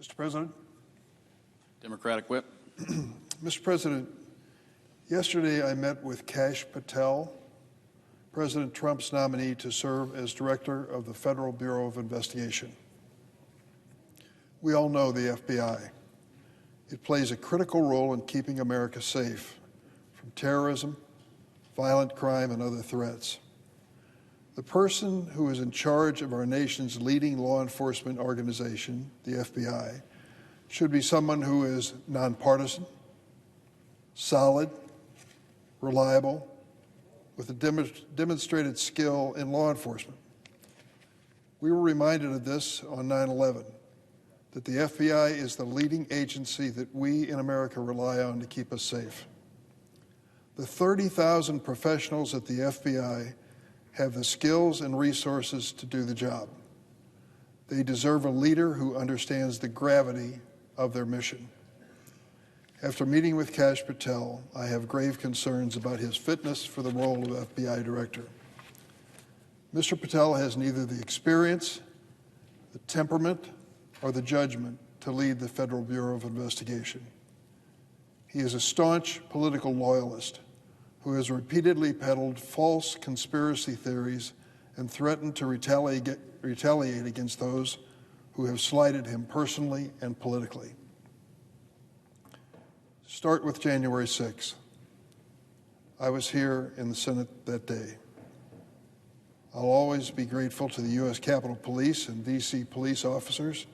Mr. President. Democratic Whip. Mr. President, yesterday I met with Kash Patel, President Trump's nominee to serve as Director of the Federal Bureau of Investigation. We all know the FBI. It plays a critical role in keeping America safe from terrorism, violent crime, and other threats. The person who is in charge of our nation's leading law enforcement organization, the FBI, should be someone who is nonpartisan, solid, reliable, with a demonstrated skill in law enforcement. We were reminded of this on 9/11, that the FBI is the leading agency that we in America rely on to keep us safe. The 30,000 professionals at the FBI have the skills and resources to do the job. They deserve a leader who understands the gravity of their mission. After meeting with Kash Patel, I have grave concerns about his fitness for the role of FBI Director. Mr. Patel has neither the experience, the temperament, or the judgment to lead the Federal Bureau of Investigation. He is a staunch political loyalist who has repeatedly peddled false conspiracy theories and threatened to retaliate against those who have slighted him personally and politically. Start with January 6th. I was here in the Senate that day. I'll always be grateful to the U.S. Capitol Police and D.C. police officers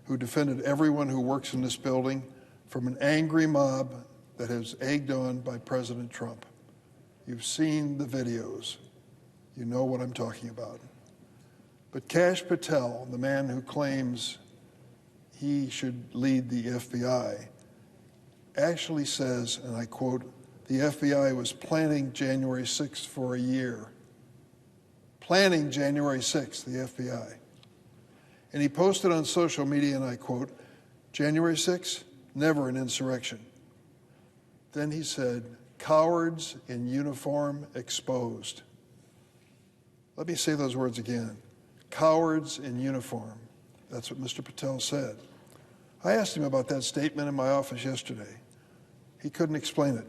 who defended everyone who works in this building from an angry mob that is egged on by President Trump. You've seen the videos. You know what I'm talking about. But Kash Patel, the man who claims he should lead the FBI, actually says, and I quote, the FBI was planning January 6th for a year. Planning January 6th, the FBI. And he posted on social media, and I quote, January 6th, never an insurrection. Then he said, cowards in uniform exposed. Let me say those words again. Cowards in uniform. That's what Mr. Patel said. I asked him about that statement in my office yesterday. He couldn't explain it.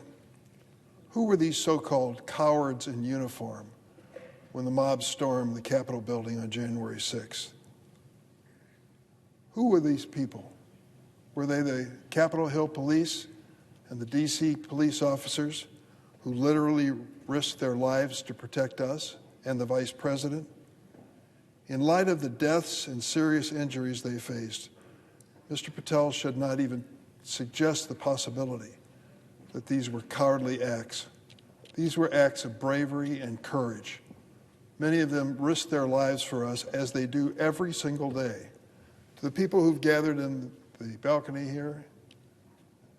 Who were these so-called cowards in uniform when the mob stormed the Capitol building on January 6th? Who were these people? Were they the Capitol Hill police and the D.C. police officers who literally risked their lives to protect us and the Vice President? In light of the deaths and serious injuries they faced, Mr. Patel should not even suggest the possibility that these were cowardly acts. These were acts of bravery and courage. Many of them risked their lives for us, as they do every single day. To the people who've gathered in the balcony here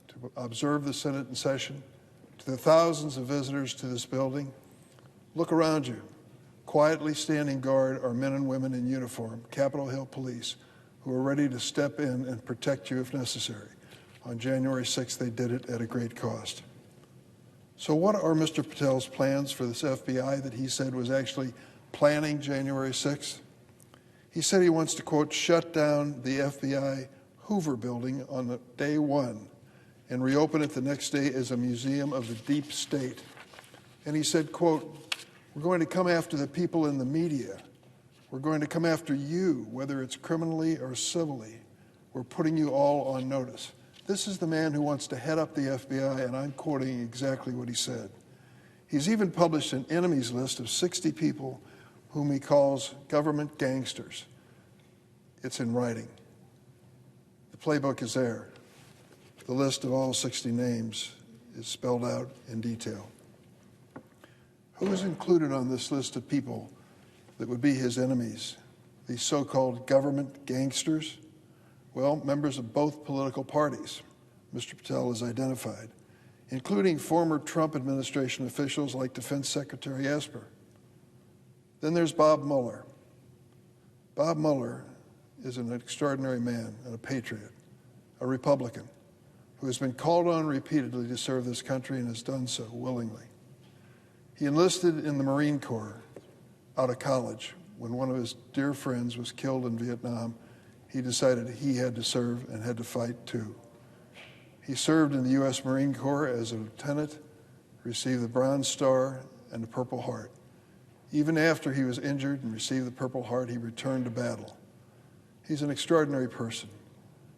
to observe the Senate in session, to the thousands of visitors to this building, look around you. Quietly standing guard are men and women in uniform, Capitol Hill police, who are ready to step in and protect you if necessary. On January 6th, they did it at a great cost. So what are Mr. Patel's plans for this FBI that he said was actually planning January 6th? He said he wants to, quote, shut down the FBI Hoover building on day one and reopen it the next day as a museum of the deep state. And he said, quote, we're going to come after the people in the media. We're going to come after you, whether it's criminally or civilly. We're putting you all on notice. This is the man who wants to head up the FBI, and I'm quoting exactly what he said. He's even published an enemies list of 60 people whom he calls government gangsters. It's in writing. The playbook is there. The list of all 60 names is spelled out in detail. Who is included on this list of people that would be his enemies, these so-called government gangsters? Well, members of both political parties, Mr. Patel has identified, including former Trump administration officials like Defense Secretary Esper. Then there's Bob Mueller. Bob Mueller is an extraordinary man and a patriot, a Republican, who has been called on repeatedly to serve this country and has done so willingly. He enlisted in the Marine Corps out of college when one of his dear friends was killed in Vietnam. he decided he had to serve and had to fight too. He served in the U.S. Marine Corps as a lieutenant, received the Bronze Star and the Purple Heart. Even after he was injured and received the Purple Heart, he returned to battle. He's an extraordinary person.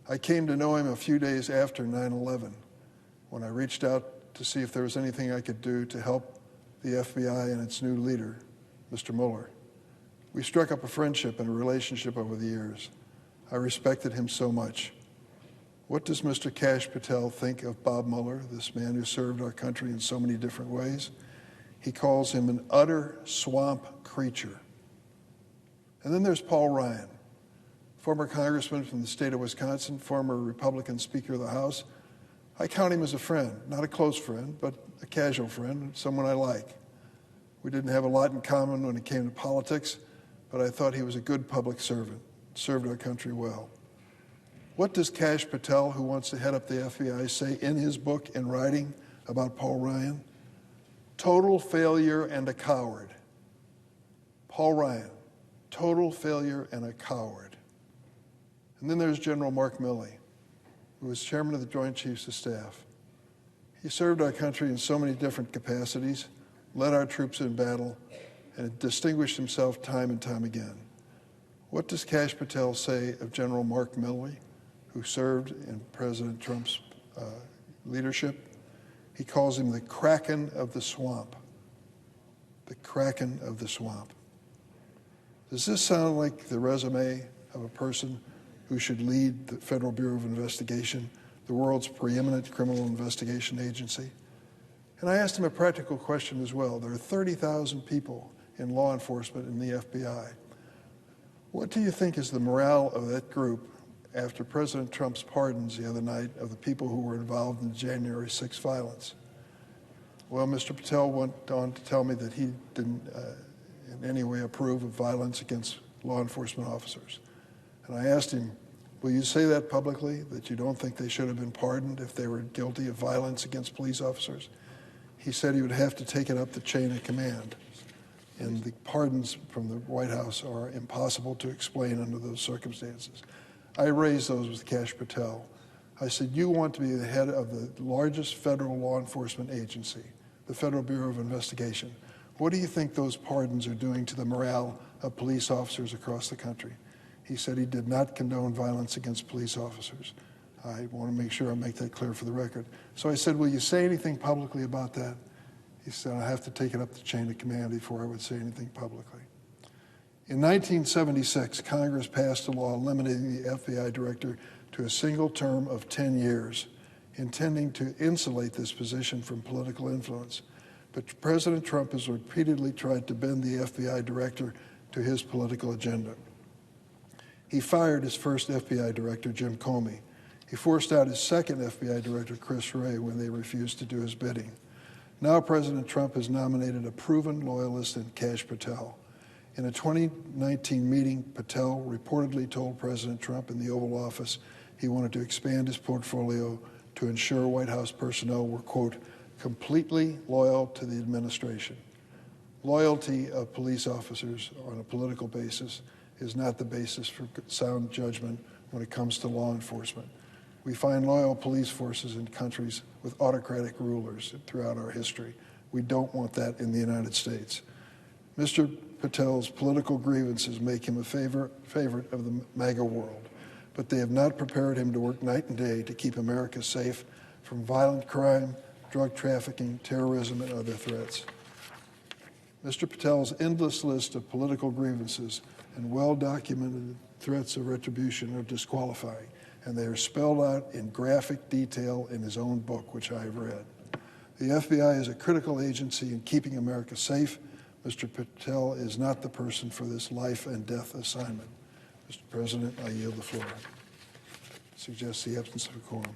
I came to know him a few days after 9/11 when I reached out to see if there was anything I could do to help the FBI and its new leader, Mr. Mueller. We struck up a friendship and a relationship over the years. I respected him so much. What does Mr. Kash Patel think of Bob Mueller, this man who served our country in so many different ways? He calls him an utter swamp creature. And then there's Paul Ryan, former congressman from the state of Wisconsin, former Republican Speaker of the House. I count him as a friend, not a close friend, but a casual friend, someone I like. We didn't have a lot in common when it came to politics, but I thought he was a good public servant, served our country well. What does Kash Patel, who wants to head up the FBI, say in his book in writing about Paul Ryan? Total failure and a coward. Paul Ryan, total failure and a coward. And then there's General Mark Milley, who was chairman of the Joint Chiefs of Staff. He served our country in so many different capacities, led our troops in battle, and distinguished himself time and time again. What does Kash Patel say of General Mark Milley, who served in President Trump's leadership? He calls him the Kraken of the swamp. The Kraken of the swamp. Does this sound like the resume of a person who should lead the Federal Bureau of Investigation, the world's preeminent criminal investigation agency? And I asked him a practical question as well. There are 30,000 people in law enforcement in the FBI. What do you think is the morale of that group after President Trump's pardons the other night of the people who were involved in the January 6th violence? Well, Mr. Patel went on to tell me that he didn't in any way approve of violence against law enforcement officers. And I asked him, will you say that publicly, that you don't think they should have been pardoned if they were guilty of violence against police officers? He said he would have to take it up the chain of command. And the pardons from the White House are impossible to explain under those circumstances. I raised those with Kash Patel. I said, you want to be the head of the largest federal law enforcement agency, the Federal Bureau of Investigation. What do you think those pardons are doing to the morale of police officers across the country? He said he did not condone violence against police officers. I want to make sure I make that clear for the record. So I said, will you say anything publicly about that? He said, I have to take it up the chain of command before I would say anything publicly. In 1976, Congress passed a law limiting the FBI director to a single term of 10 years, intending to insulate this position from political influence. But President Trump has repeatedly tried to bend the FBI director to his political agenda. He fired his first FBI director, Jim Comey. He forced out his second FBI director, Chris Wray, when they refused to do his bidding. Now President Trump has nominated a proven loyalist in Kash Patel. In a 2019 meeting, Patel reportedly told President Trump in the Oval Office he wanted to expand his portfolio to ensure White House personnel were, quote, completely loyal to the administration. Loyalty of police officers on a political basis is not the basis for sound judgment when it comes to law enforcement. We find loyal police forces in countries with autocratic rulers throughout our history. We don't want that in the United States. Mr. Patel's political grievances make him a favorite of the MAGA world, but they have not prepared him to work night and day to keep America safe from violent crime, drug trafficking, terrorism, and other threats. Mr. Patel's endless list of political grievances and well-documented threats of retribution are disqualifying, and they are spelled out in graphic detail in his own book, which I have read. The FBI is a critical agency in keeping America safe. Mr. Patel is not the person for this life and death assignment. Mr. President, I yield the floor. Suggests the absence of a quorum.